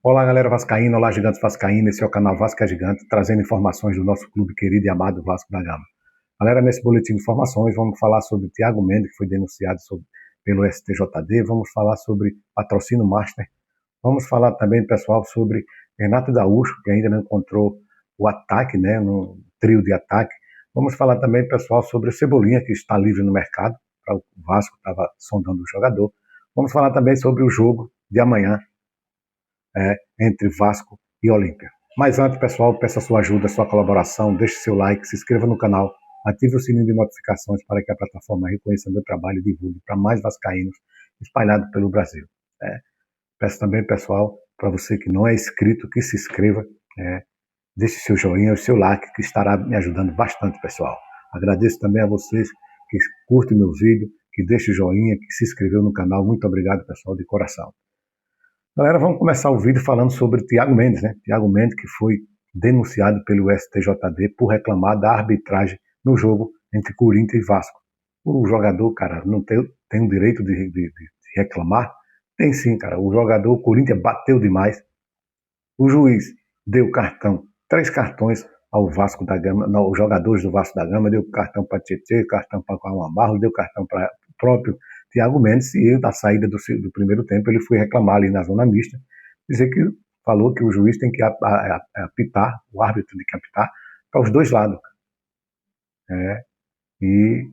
Olá, galera vascaína, olá, gigantes vascaína, esse é o canal Vasco é Gigante, trazendo informações do nosso clube querido e amado Vasco da Gama. Galera, nesse boletim de informações, vamos falar sobre Thiago Mendes, que foi denunciado pelo STJD, vamos falar sobre patrocínio master, vamos falar também, pessoal, sobre Renato Gaúcho, que ainda não encontrou o ataque, né, no trio de ataque. Vamos falar também, pessoal, sobre o Cebolinha, que está livre no mercado, para o Vasco estava sondando o jogador. Vamos falar também sobre o jogo de amanhã, entre Vasco e Olímpia. Mas antes, pessoal, peço a sua ajuda, a sua colaboração, deixe seu like, se inscreva no canal, ative o sininho de notificações para que a plataforma reconheça meu trabalho e divulgue para mais vascaínos espalhados pelo Brasil. Peço também, pessoal, para você que não é inscrito, que se inscreva, deixe seu joinha, o seu like, que estará me ajudando bastante, pessoal. Agradeço também a vocês que curtem meu vídeo, que deixem o joinha, que se inscreveu no canal. Muito obrigado, pessoal, de coração. Galera, vamos começar o vídeo falando sobre Thiago Mendes, né? Thiago Mendes, que foi denunciado pelo STJD por reclamar da arbitragem no jogo entre Corinthians e Vasco. O jogador, cara, não tem o direito de reclamar? Tem sim, cara. O jogador, o Corinthians bateu demais. O juiz deu cartão, 3 cartões ao Vasco da Gama, não, os jogadores do Vasco da Gama, deu cartão para Tietê, cartão para Cauã Barros, deu cartão para o próprio Thiago Mendes, e na saída do primeiro tempo ele foi reclamar ali na zona mista, dizer que falou que o juiz tem que apitar, o árbitro tem que apitar para os dois lados. E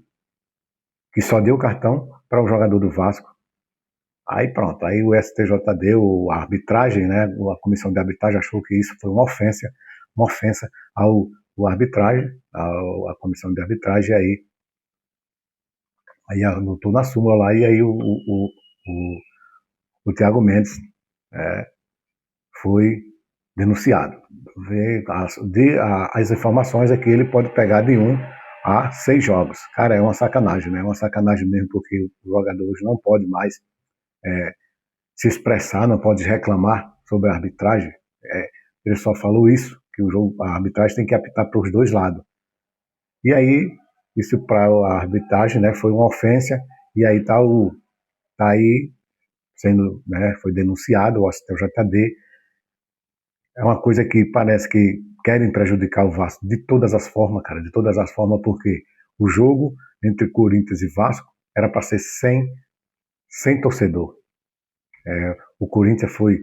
que só deu cartão para o jogador do Vasco. Aí pronto, aí o STJD, a arbitragem, né, a comissão de arbitragem achou que isso foi uma ofensa ao arbitragem, à comissão de arbitragem, aí anotou na súmula lá, e aí o Thiago Mendes foi denunciado. As informações é que ele pode pegar de 1 a 6 jogos. Cara, é uma sacanagem, né? É uma sacanagem mesmo, porque o jogador hoje não pode mais se expressar, não pode reclamar sobre a arbitragem. Ele só falou isso, que a arbitragem tem que apitar para os dois lados. E aí, isso para a arbitragem, né, foi uma ofensa, e aí tá aí sendo, né, foi denunciado o STJD. É uma coisa que parece que querem prejudicar o Vasco de todas as formas, cara, de todas as formas, porque o jogo entre Corinthians e Vasco era para ser sem torcedor. O Corinthians foi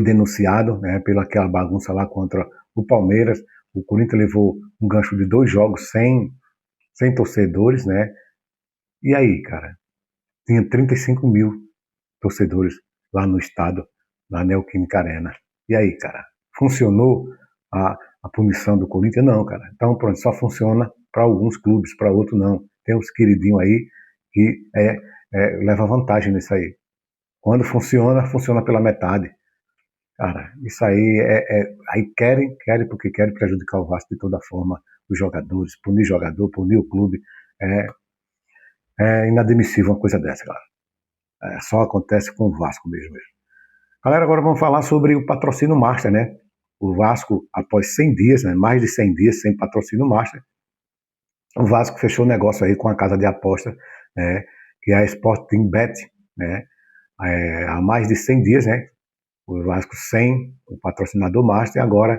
denunciado, né, pela aquela bagunça lá contra o Palmeiras. O Corinthians levou um gancho de 2 jogos sem torcedores, né? E aí, cara, tinha 35 mil torcedores lá no estado, na Neoquímica Arena. E aí, cara, funcionou a punição do Corinthians? Não, cara. Então, pronto, só funciona para alguns clubes, para outros não. Tem uns queridinhos aí que leva vantagem nisso aí. Quando funciona pela metade. Cara, isso aí aí querem porque querem prejudicar o Vasco de toda forma, os jogadores, punir jogador, punir o clube. É inadmissível uma coisa dessa, galera. Só acontece com o Vasco mesmo. Galera, agora vamos falar sobre o patrocínio Master, né? O Vasco, após 100 dias, né, mais de 100 dias sem patrocínio Master, o Vasco fechou o negócio aí com a casa de aposta, né, que é a Sporting Bet, né? Há mais de 100 dias, né? O Vasco sem o patrocinador Master, agora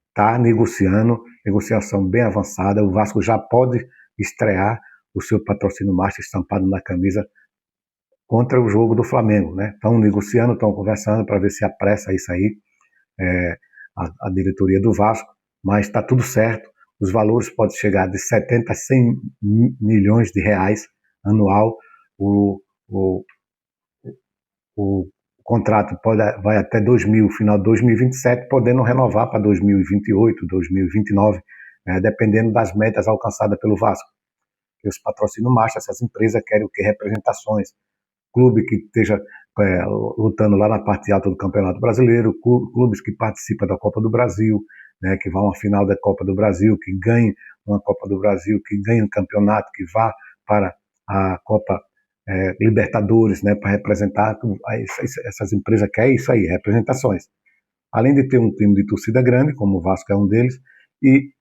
está negociação bem avançada. O Vasco já pode estrear o seu patrocínio Master estampado na camisa contra o jogo do Flamengo, né? Estão negociando, estão conversando para ver se apressa isso aí, a diretoria do Vasco, mas está tudo certo. Os valores podem chegar de 70 a 100 milhões de reais anual. O contrato vai até final de 2027, podendo renovar para 2028, 2029, né, dependendo das metas alcançadas pelo Vasco. E os patrocínios master, essas empresas querem o que? Representações. Clube que esteja lutando lá na parte alta do Campeonato Brasileiro, clubes que participam da Copa do Brasil, né, que vão à final da Copa do Brasil, que ganhem uma Copa do Brasil, que ganhem um campeonato, que vá para a Copa Libertadores, né, para representar. Essas empresas querem isso aí, representações. Além de ter um time de torcida grande, como o Vasco é um deles, e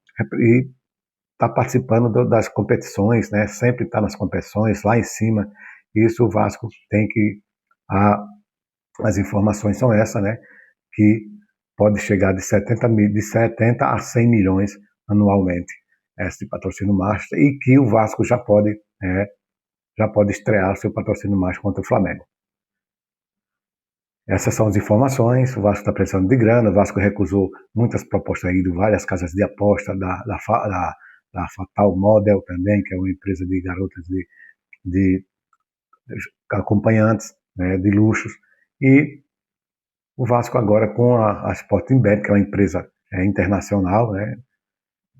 está participando das competições, né, sempre está nas competições, lá em cima. Isso o Vasco tem que As informações são essas, né? Que pode chegar de 70 a 100 milhões anualmente esse patrocínio master, e que o Vasco já pode estrear seu patrocínio master contra o Flamengo. Essas são as informações. O Vasco está precisando de grana. O Vasco recusou muitas propostas aí de várias casas de aposta, da Fatal Model também, que é uma empresa de garotas de acompanhantes, né, de luxos. E o Vasco agora com a Sporting Bet, que é uma empresa internacional, né,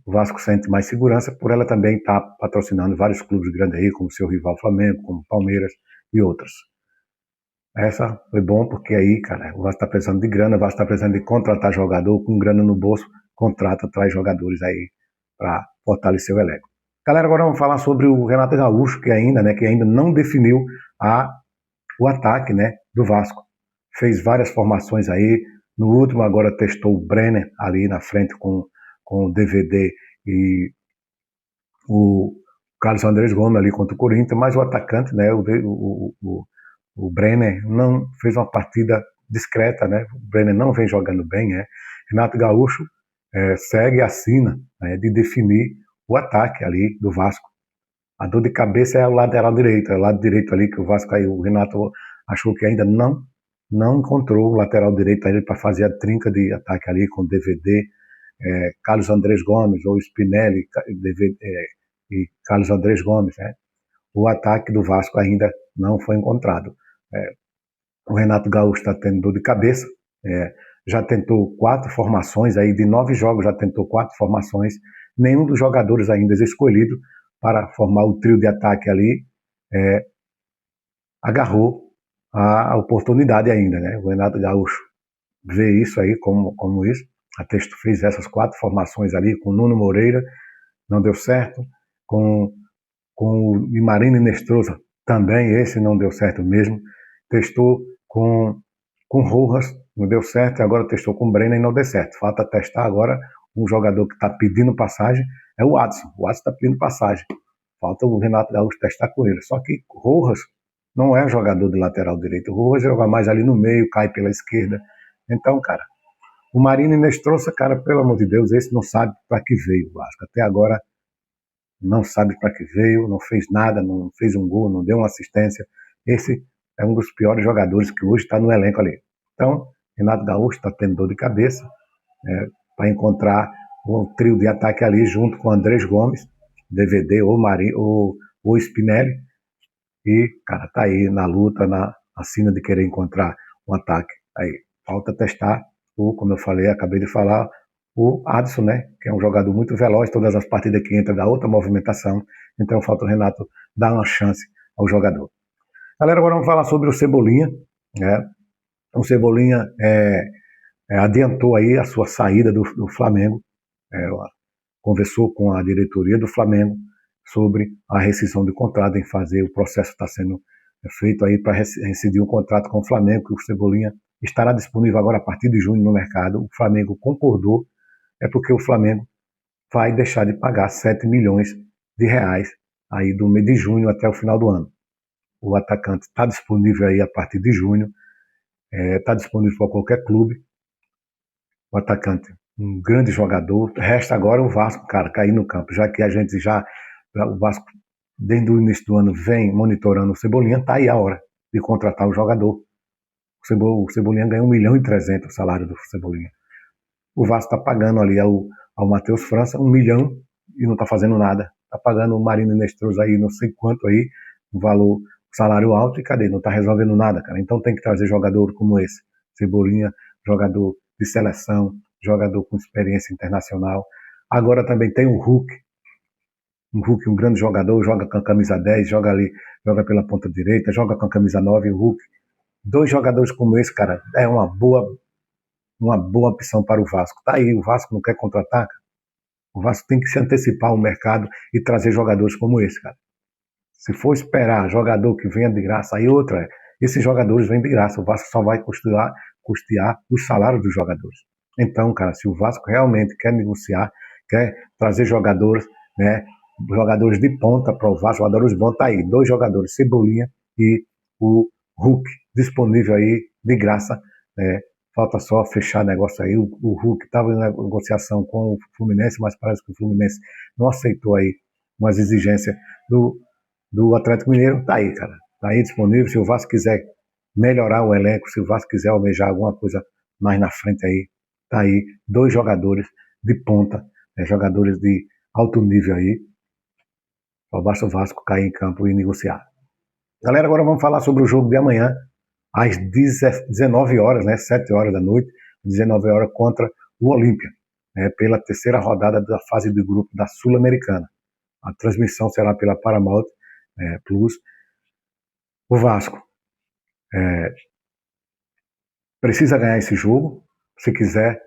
o Vasco sente mais segurança por ela também estar patrocinando vários clubes grandes aí, como o seu rival Flamengo, como Palmeiras e outros. Essa foi bom porque aí, cara, o Vasco está precisando de grana, o Vasco está precisando de contratar jogador, com grana no bolso, contrata, traz jogadores aí para fortalecer o elenco. Galera, agora vamos falar sobre o Renato Gaúcho, que ainda não definiu o ataque, né, do Vasco. Fez várias formações aí, no último agora testou o Brenner ali na frente com o DVD e o Carlos Andrés Gomes ali contra o Corinthians, mas o atacante, né, o Brenner não fez uma partida discreta, né? O Brenner não vem jogando bem, Renato Gaúcho segue a sina, né, de definir o ataque ali do Vasco. A dor de cabeça é o lateral direito, é o lado direito ali que o Vasco aí, o Renato achou que ainda não encontrou o lateral direito ali para fazer a trinca de ataque ali com DVD, Carlos Andrés Gomes ou Spinelli e Carlos Andrés Gomes, né? O ataque do Vasco ainda não foi encontrado. O Renato Gaúcho está tendo dor de cabeça, já tentou 4 formações, aí de 9 jogos já tentou 4 formações, nenhum dos jogadores ainda escolhido para formar o trio de ataque ali agarrou a oportunidade ainda, né? O Renato Gaúcho vê isso aí como isso, a Texto fez essas 4 formações ali com Nuno Moreira, não deu certo, com o Marino Nestroza também, esse não deu certo mesmo, testou com Rojas, não deu certo, e agora testou com Brenner e não deu certo. Falta testar agora um jogador que está pedindo passagem, é o Adson. O Adson está pedindo passagem. Falta o Renato Gaúcho testar com ele. Só que Rojas não é jogador de lateral direito. O Rojas joga mais ali no meio, cai pela esquerda. Então, cara, o Marino Nestroza, cara, pelo amor de Deus, esse não sabe para que veio o Vasco. Até agora não sabe para que veio, não fez nada, não fez um gol, não deu uma assistência. Esse é um dos piores jogadores que hoje está no elenco ali. Então, Renato Gaúcho está tendo dor de cabeça para encontrar um trio de ataque ali junto com Andrés Gomes, DVD ou Spinelli. E, cara, tá aí na luta, na sina de querer encontrar um ataque. Aí, falta testar como eu falei, acabei de falar, o Adson, né, que é um jogador muito veloz, todas as partidas que entra dá outra movimentação, então falta o Renato dar uma chance ao jogador. Galera, agora vamos falar sobre o Cebolinha, né? O Cebolinha adiantou aí a sua saída do Flamengo, conversou com a diretoria do Flamengo sobre a rescisão de contrato, em fazer o processo está sendo feito aí para rescindir o contrato com o Flamengo, que o Cebolinha estará disponível agora a partir de junho no mercado. O Flamengo concordou, porque o Flamengo vai deixar de pagar 7 milhões de reais aí do mês de junho até o final do ano. O atacante está disponível aí a partir de junho, está disponível para qualquer clube. O atacante, um grande jogador. Resta agora o Vasco, cara, cair no campo, já que o Vasco, desde o início do ano, vem monitorando o Cebolinha, tá aí a hora de contratar o jogador. O Cebolinha ganhou 1.300.000 o salário do Cebolinha. O Vasco está pagando ali ao Matheus França 1 milhão e não está fazendo nada. Está pagando o Marino Nestroza aí, não sei quanto aí, um valor, salário alto, e cadê? Não está resolvendo nada, cara. Então tem que trazer jogador como esse. Cebolinha, jogador de seleção, jogador com experiência internacional. Agora também tem o Hulk, um grande jogador, joga com a camisa 10, joga pela ponta direita, joga com a camisa 9, o Hulk. 2 jogadores como esse, cara, é uma boa opção para o Vasco. Tá aí, o Vasco não quer contratar, cara. O Vasco tem que se antecipar ao mercado e trazer jogadores como esse, cara. Se for esperar jogador que venha de graça, aí outra, esses jogadores vêm de graça, o Vasco só vai custear os salários dos jogadores. Então, cara, se o Vasco realmente quer negociar, quer trazer jogadores, né, jogadores de ponta para o Vasco, jogadores bons, tá aí, 2 jogadores, Cebolinha e o Hulk, disponível aí de graça, né? Falta só fechar negócio aí. O Hulk estava em negociação com o Fluminense, mas parece que o Fluminense não aceitou aí umas exigências do Atlético Mineiro. Tá aí, cara. Tá aí disponível. Se o Vasco quiser melhorar o elenco, se o Vasco quiser almejar alguma coisa mais na frente aí, tá aí 2 jogadores de ponta, né, jogadores de alto nível aí. Só basta o Vasco cair em campo e negociar. Galera, agora vamos falar sobre o jogo de amanhã, às 19 horas, né, 7 horas da noite, 19 horas contra o Olímpia, né, pela terceira rodada da fase de grupo da Sul-Americana. A transmissão será pela Paramount Plus. O Vasco precisa ganhar esse jogo, se quiser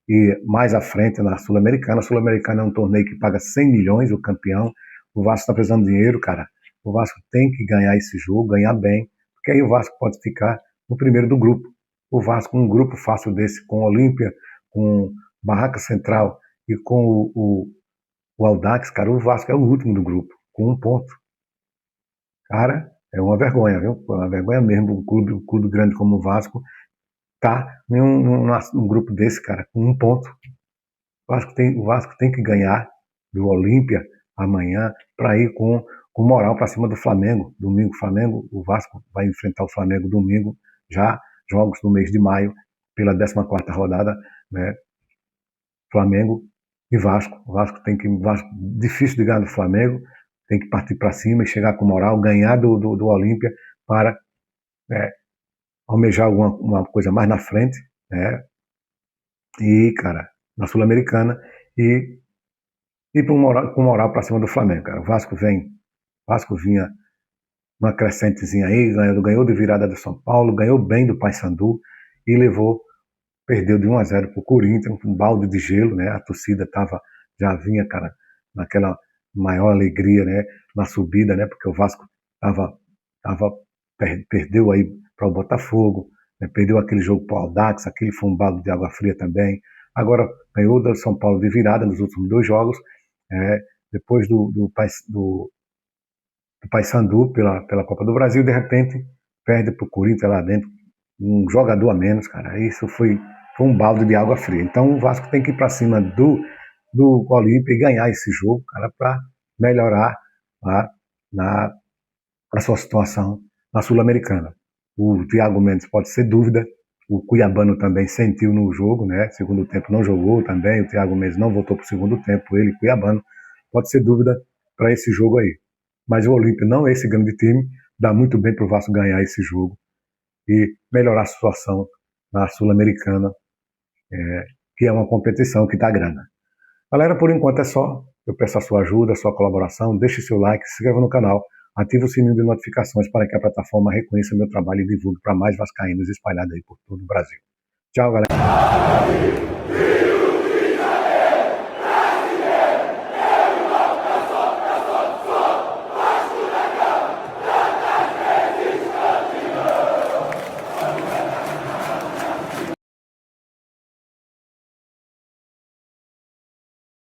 ir mais à frente na Sul-Americana. A Sul-Americana é um torneio que paga 100 milhões, o campeão. O Vasco está precisando de dinheiro, cara. O Vasco tem que ganhar esse jogo, ganhar bem, porque aí o Vasco pode ficar no primeiro do grupo. O Vasco, um grupo fácil desse, com Olímpia, com Barraca Central e com o Audax, cara, o Vasco é o último do grupo, com 1 ponto. Cara, é uma vergonha, viu? É uma vergonha mesmo. Um clube grande como o Vasco tá num grupo desse, cara, com 1 ponto. O Vasco tem que ganhar do Olímpia amanhã para ir com moral para cima do Flamengo. Domingo, o Vasco vai enfrentar o Flamengo domingo, já jogos no mês de maio, pela 14ª rodada, né? Flamengo e Vasco. O Vasco difícil de ganhar do Flamengo, tem que partir para cima e chegar com moral, ganhar do Olímpia para almejar alguma coisa mais na frente, né? E, cara, na Sul-Americana e com moral para cima do Flamengo, cara. O Vasco vinha uma crescentezinha aí, ganhou de virada do São Paulo, ganhou bem do Paysandu e perdeu de 1-0 pro Corinthians, um balde de gelo, né? A torcida já vinha, cara, naquela maior alegria, né? Na subida, né? Porque o Vasco perdeu aí para o Botafogo, né? Perdeu aquele jogo para o Audax, aquele foi um balde de água fria também. Agora ganhou do São Paulo de virada nos últimos 2 jogos, depois do Paysandu pela Copa do Brasil, de repente perde para o Corinthians lá dentro, um jogador a menos, cara. Isso foi um balde de água fria. Então o Vasco tem que ir para cima do Olímpia e ganhar esse jogo, cara, para melhorar a sua situação na Sul-Americana. O Thiago Mendes pode ser dúvida, o Cuiabano também sentiu no jogo, né? Segundo tempo não jogou também, o Thiago Mendes não voltou para o segundo tempo, ele, Cuiabano, pode ser dúvida para esse jogo aí. Mas o Olímpia não é esse grande time, dá muito bem para o Vasco ganhar esse jogo e melhorar a situação na Sul-Americana, que é uma competição que dá grana. Galera, por enquanto é só. Eu peço a sua ajuda, a sua colaboração, deixe seu like, se inscreva no canal, ative o sininho de notificações para que a plataforma reconheça o meu trabalho e divulgue para mais vascaínos espalhados aí por todo o Brasil. Tchau, galera.